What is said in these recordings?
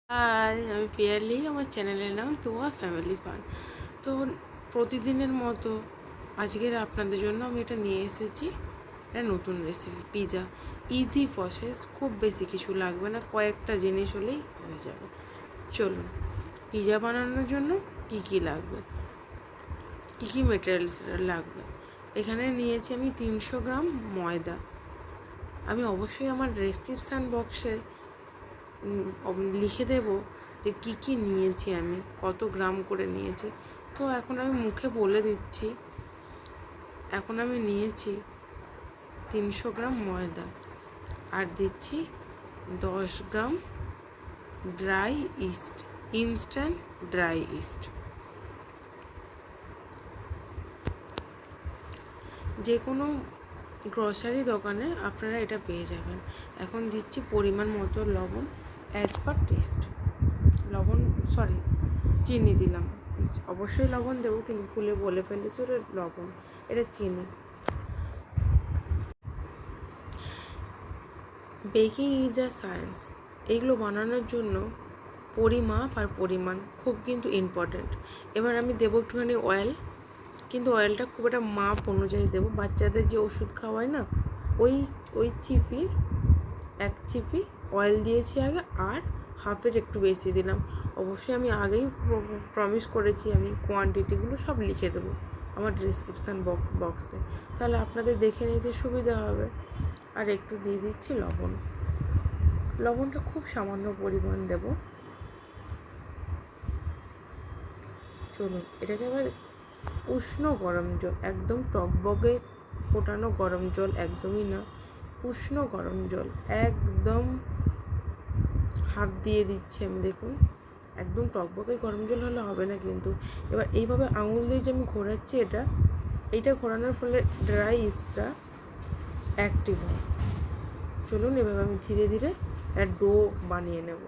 High, আমি পিয়ালি। আমার চ্যানেলের নাম তোয়া ফ্যামিলি ফান। তো প্রতিদিনের মতো আজকের আপনাদের জন্য আমি এটা নিয়ে এসেছি, একটা নতুন রেসিপি পিৎজা। ইজি প্রসেস, খুব বেশি কিছু লাগবে না, কয়েকটা জিনিস হলেই হয়ে যাবে। চলুন, পিৎজা বানানোর জন্য কি কি লাগবে, কি কি মেটেরিয়ালস লাগবে। এখানে নিয়েছি আমি 300 গ্রাম ময়দা। আমি অবশ্যই আমার ডেসক্রিপশান বক্সে লিখে দেব যে কি কি নিয়েছি, আমি কত গ্রাম করে নিয়েছি। তো এখন আমি মুখে বলে দিচ্ছি। এখন আমি নিয়েছি 300 গ্রাম ময়দা, আর দিচ্ছি 10 gram dry yeast, instant dry yeast. যে কোনো গ্রসারি দোকানে আপনারা এটা পেয়ে যাবেন। এখন দিচ্ছি পরিমাণ মতো লবণ, অ্যাজ পার টেস্ট। চিনি দিলাম, অবশ্যই লবণ দেবো, কিন্তু ভুলে বলে ফেলেছি ওটা লবণ, এটা চিনি। Baking is a science. এইগুলো বানানোর জন্য পরিমাপ আর পরিমাণ খুব কিন্তু ইম্পর্ট্যান্ট। এবার আমি দেবো একটুখানি অয়েল, কিন্তু অয়েলটা খুব একটা মাপ অনুযায়ী দেবো। বাচ্চাদের যে ওষুধ খাওয়ায় না, ওই চিপির 1 চিপি অয়েল দিয়েছি আগে, আর হাফের একটু বেশি দিলাম। অবশ্যই আমি আগেই প্রমিস করেছি, আমি কোয়ান্টিটিগুলো সব লিখে দেবো আমার ডেসক্রিপশান বক্সে, তাহলে আপনাদের দেখে নিতে সুবিধা হবে। আর একটু দিয়ে দিচ্ছি লবণ। লবণটা খুব সামান্য পরিমাণ দেব। চলুন, এটাকে আবার উষ্ণ গরম জল, একদম টকবগে ফোটানো গরম জল একদমই না, উষ্ণ গরম জল একদম হাফ দিয়ে দিচ্ছি আমি। দেখুন, একদম টকবকে গরম জল হলে হবে না কিন্তু। এবার এইভাবে আঙুল দিয়ে যে আমি ঘোরাচ্ছি, এইটা ঘোরানোর ফলে ড্রাই ইস্টটা অ্যাক্টিভ হয়। চলুন, এভাবে আমি ধীরে ধীরে একটা ডো বানিয়ে নেব।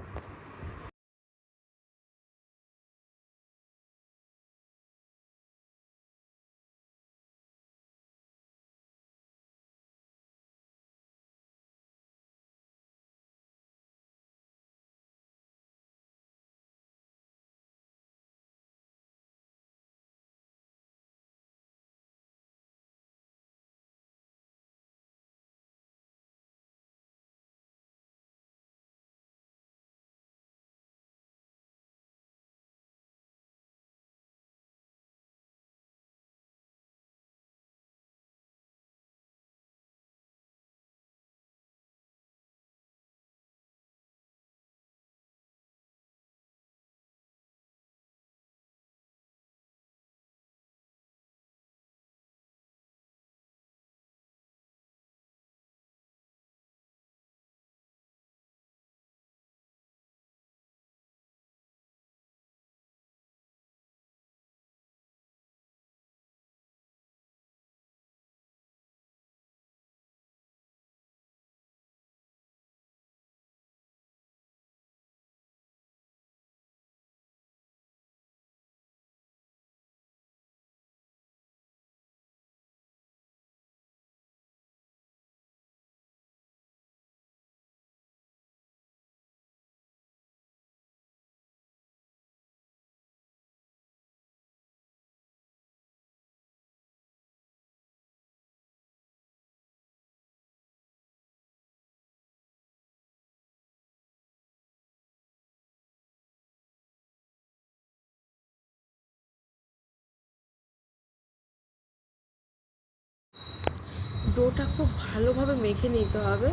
ডোটা খুব ভালোভাবে মেখে নিতে হবে।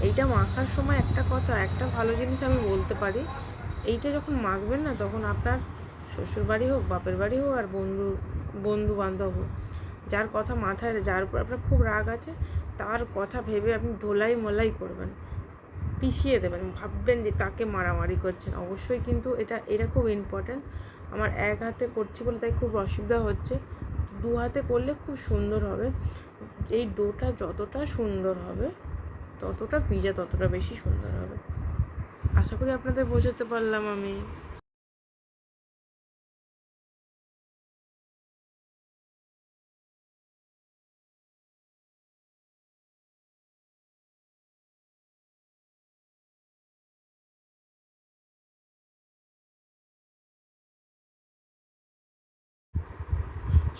এইটা মাখার সময় একটা ভালো জিনিস আমি বলতে পারি, এইটা যখন মাখবেন না, তখন আপনার শ্বশুরবাড়ি হোক, বাপের বাড়ি হোক, আর বন্ধু বান্ধব হোক, যার কথা মাথায়, যার উপর আপনার খুব রাগ আছে, তার কথা ভেবে আপনি ধোলাই মোলাই করবেন, পিষিয়ে দেবেন, ভাববেন যে তাকে মারামারি করছেন। অবশ্যই কিন্তু এটা খুব ইম্পর্ট্যান্ট। আমার এক হাতে করছি বলে তাই খুব অসুবিধা হচ্ছে, 2 হাতে করলে খুব সুন্দর হবে। এই ডোটা যতটা সুন্দর হবে, ততটা পিৎজা ততটা বেশি সুন্দর হবে। আশা করি আপনাদের বোঝাতে পারলাম আমি।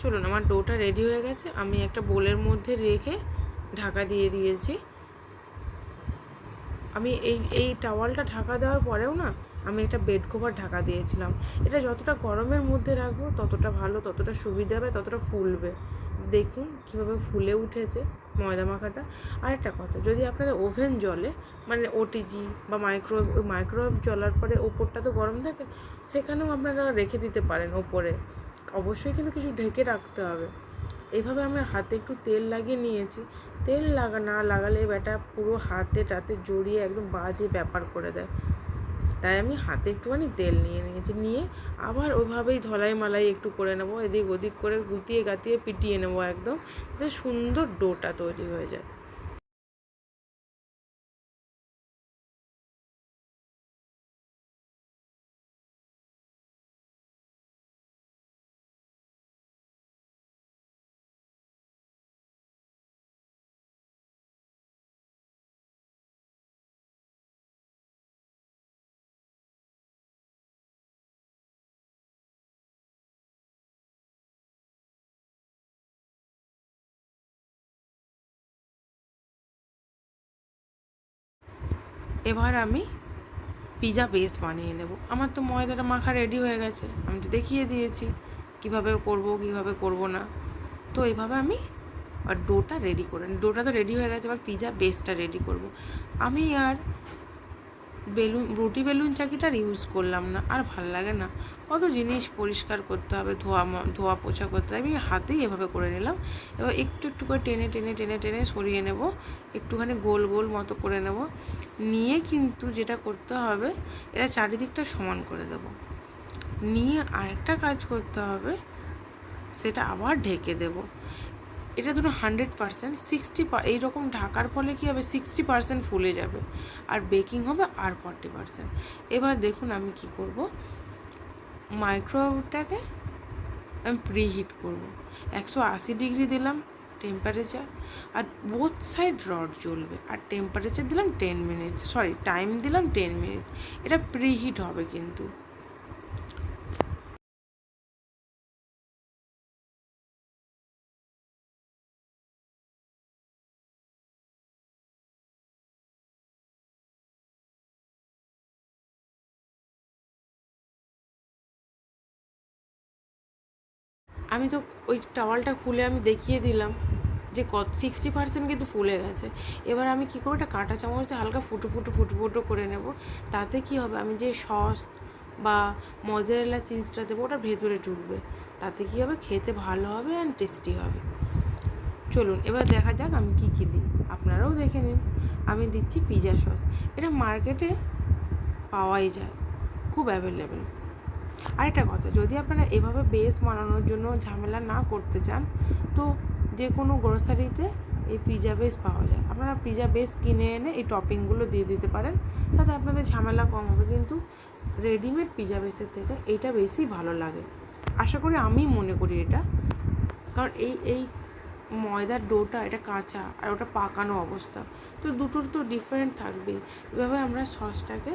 চলুন, আমার ডোটা রেডি হয়ে গেছে। আমি একটা বোলের মধ্যে রেখে ঢাকা দিয়ে দিয়েছি। আমি এই টাওয়ালটা ঢাকা দেওয়ার পরেও না আমি একটা বেড কভার ঢাকা দিয়েছিলাম। এটা যতটা গরমের মধ্যে রাখবো ততটা ভালো, ততটা সুবিধা হবে, ততটা ফুলবে। দেখুন কীভাবে ফুলে উঠেছে ময়দা মাখাটা। আরেকটা কথা, যদি আপনাদের ওভেন জ্বলে, মানে ওটিজি বা মাইক্রোওয়েভ, ওই মাইক্রোওয়েভ জ্বলার পরে ওপরটা তো গরম থাকে, সেখানেও আপনারা রেখে দিতে পারেন ওপরে। অবশ্যই কিন্তু কিছু ঢেকে রাখতে হবে। এইভাবে আমরা হাতে একটু তেল লাগিয়ে নিয়েছি। তেল না লাগালে ব্যাটা পুরো হাতে টাতে জড়িয়ে একদম বাজে ব্যাপার করে দেয়। তাই আমি হাতে একটুখানি তেল নিয়ে নিয়েছি, নিয়ে আবার ওইভাবেই ধলাই মালাই একটু করে নেবো, এদিক ওদিক করে গুতিয়ে গাতিয়ে পিটিয়ে নেবো একদম, যাতে সুন্দর ডোটা তৈরি হয়ে যায়। এবার আমি পিৎজা বেস বানিয়ে নেব। আমার তো ময়দাটা মাখা রেডি হয়ে গেছে, আমি তো দেখিয়ে দিয়েছি কিভাবে করব কিভাবে করব না। তো এইভাবে আমি আর ডোটা রেডি করে, ডোটা তো রেডি হয়ে গেছে, এবার পিৎজা বেসটা রেডি করব। আমি আর রুটি বেলুন চাকিটার ইউজ করলাম না, আর ভাল লাগে না। কত জিনিস পরিষ্কার করতে হবে, ধোয়া পোছা করতে হবে, আমি হাতেই এভাবে করে নিলাম। এবার একটু একটু করে টেনে টেনে টেনে টেনে সরিয়ে নেব, একটুখানি গোল গোল মতো করে নেব। নিয়ে কিন্তু যেটা করতে হবে, এটা চারিদিকটা সমান করে দেব। নিয়ে আরেকটা কাজ করতে হবে, সেটা আবার ঢেকে দেব। এটা ধরুন 100%, 60 এইরকম ঢাকার ফলে কী হবে, 60% ফুলে যাবে, আর বেকিং হবে আর 40%। এবার দেখুন আমি কি করব, মাইক্রোওয়েভটাকে আমি প্রিহিট করব। 180 ডিগ্রি দিলাম টেম্পারেচার, আর বোথ সাইড রড জ্বলবে, আর টেম্পারেচার দিলাম 10 মিনিটস, টাইম দিলাম 10 মিনিটস। এটা প্রিহিট হবে কিন্তু। আমি তো ওই টাওয়ালটা খুলে আমি দেখিয়ে দিলাম যে 60% কিন্তু ফুলে গেছে। এবার আমি কী করবো, একটা কাঁটা চামচ দিয়ে হালকা ফুটো ফুটো ফুটো ফুটো করে নেব। তাতে কী হবে, আমি যে সস বা মজারেলা চিজটা দেবো ওটা ভেতরে ঢুকবে। তাতে কী হবে, খেতে ভালো হবে অ্যান্ড টেস্টি হবে। চলুন এবার দেখা যাক আমি কী কী দিই, আপনারাও দেখে নিন। আমি দিচ্ছি পিৎজা সস। এটা মার্কেটে পাওয়াই যায়, খুব অ্যাভেলেবেল। আরেকটা কথা, যদি আপনারা এভাবে বেস বানানোর জন্য ঝামেলা না করতে চান, তো যে কোনো গ্রোসারিতে এই পিৎজা বেস পাওয়া যায়। আপনারা পিৎজা বেস কিনে এনে এই টপিংগুলো দিয়ে দিতে পারেন, তাতে আপনাদের ঝামেলা কম হবে। কিন্তু রেডিমেড পিৎজা বেসের থেকে এইটা বেশি ভালো লাগে, আশা করি, আমি মনে করি এটা। কারণ এই ময়দার ডোটা এটা কাঁচা আর ওটা পাকানো অবস্থা, তো দুটোর তো ডিফারেন্ট থাকবেই। এভাবে আমরা সসটাকে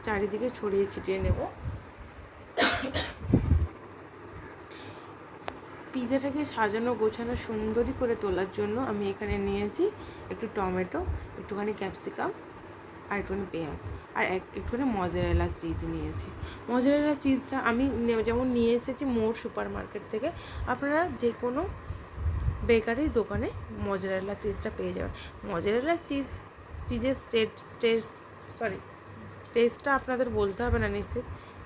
চারিদিকে ছড়িয়ে ছিটিয়ে নেব। পিৎজাটাকে সাজানো গোছানো সুন্দরী করে তোলার জন্য আমি এখানে নিয়েছি একটু টমেটো, একটুখানি ক্যাপসিকাম, আর একটুখানি পেঁয়াজ, আর একটুখানি মজারেলা চিজ নিয়েছি। মজারেলা চিজটা আমি যেমন নিয়ে এসেছি মোর সুপার মার্কেট থেকে, আপনারা যে কোনো বেকারির দোকানে মজারেলা চিজটা পেয়ে যাবেন। মজারেলা চিজের টেস্টটা আপনাদের বলতে হবে না নিশ্চিত,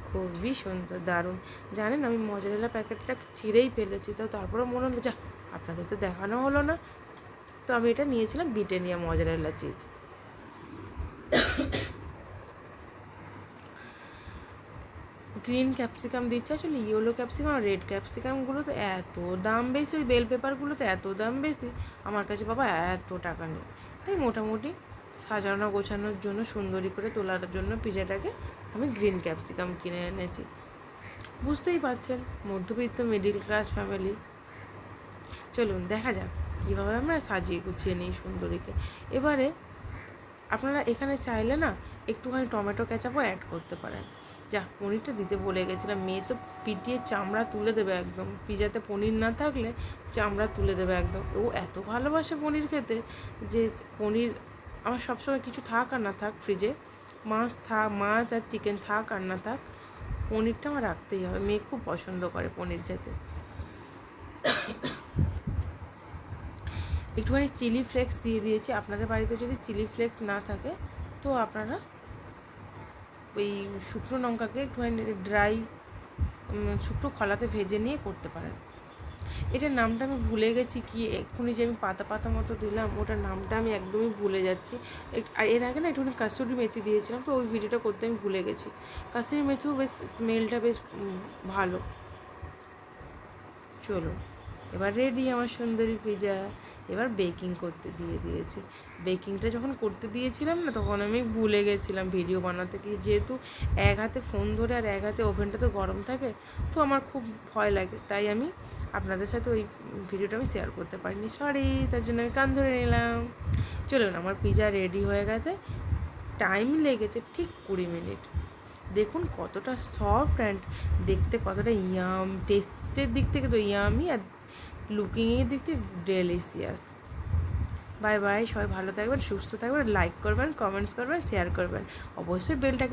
খুবই সুন্দর, দারুণ। জানেন, আমি মজারেলা প্যাকেটটা ছিঁড়েই ফেলেছি, তো তারপরে মনে হলো যা, আপনাদের তো দেখানো হলো না। তো আমি এটা নিয়েছিলাম Britannia mozzarella cheese. Green capsicum দিচ্ছে, আসলে ইয়েলো ক্যাপসিকাম আর রেড ক্যাপসিকামগুলো তো এত দাম বেশি, ওই বেল পেপারগুলো তো এত দাম বেশি, আমার কাছে বাবা এত টাকা নেই। তাই মোটামুটি সাজানো গোছানোর জন্য, সুন্দরী করে তোলার জন্য পিৎজাটাকে আমি গ্রিন ক্যাপসিকাম কিনে এনেছি। বুঝতেই পারছেন, মধ্যবিত্ত মিডিল ক্লাস ফ্যামিলি। চলুন দেখা যাক কীভাবে আমরা সাজিয়ে গুছিয়ে নিই সুন্দরীকে। এবারে আপনারা এখানে চাইলে না একটুখানি টমেটো কেচাপও অ্যাড করতে পারেন। যা, পনিরটা দিতে বলে গেছিলাম, মেয়ে তো পিটিয়ে চামড়া তুলে দেবে একদম, পিজাতে পনির না থাকলে চামড়া তুলে দেবে একদম। ও এত ভালোবাসে পনির খেতে যে পনির আমার সবসময় কিছু থাক আর না থাক ফ্রিজে, মাছ আর চিকেন থাক আর না থাক, পনিরটা আমার রাখতেই হবে। মেয়ে খুব পছন্দ করে পনির খেতে। একটুখানি চিলি ফ্লেক্স দিয়ে দিয়েছি। আপনাদের বাড়িতে যদি চিলি ফ্লেক্স না থাকে তো আপনারা ওই শুকনো লঙ্কাকে একটুখানি ড্রাই শুকনো খলাতে ভেজে নিয়ে করতে পারেন। এটার নামটা আমি ভুলে গেছি কি, এক্ষুনি যে আমি পাতা পাতা মতো দিলাম ওটার নামটা আমি একদমই ভুলে যাচ্ছি। আর এর আগে না একটুখানি কাসুরি মেথি দিয়েছিলাম, তো ওই ভিডিওটা করতে আমি ভুলে গেছি। কাসুরি মেথিও বেশ স্মেলটা বেশ ভালো। চলো, এবার রেডি আমার সুন্দরী পিজা। এবার বেকিং করতে দিয়ে দিয়েছি। বেকিংটা যখন করতে দিয়েছিলাম না তখন আমি ভুলে গেছিলাম ভিডিও বানাতে, কি যেহেতু এক হাতে ফোন ধরে আর এক হাতে ওভেনটা তো গরম থাকে, তো আমার খুব ভয় লাগে, তাই আমি আপনাদের সাথে ওই ভিডিওটা আমি শেয়ার করতে পারিনি, সরি। তার জন্য আমি কান ধরে নিলাম। চলুন, আমার পিজা রেডি হয়ে গেছে। টাইম লেগেছে ঠিক 20 মিনিট। দেখুন কতটা সফট অ্যান্ড দেখতে কতটা ইয়াম, টেস্টের দিক থেকে তো ইয়ামি, আর লুকিংয়ের দিক থেকে ডেলিশিয়াস। বাই বাই, সবাই ভালো থাকবেন, সুস্থ থাকবেন, লাইক করবেন, কমেন্টস করবেন, শেয়ার করবেন, অবশ্যই বেলটাকে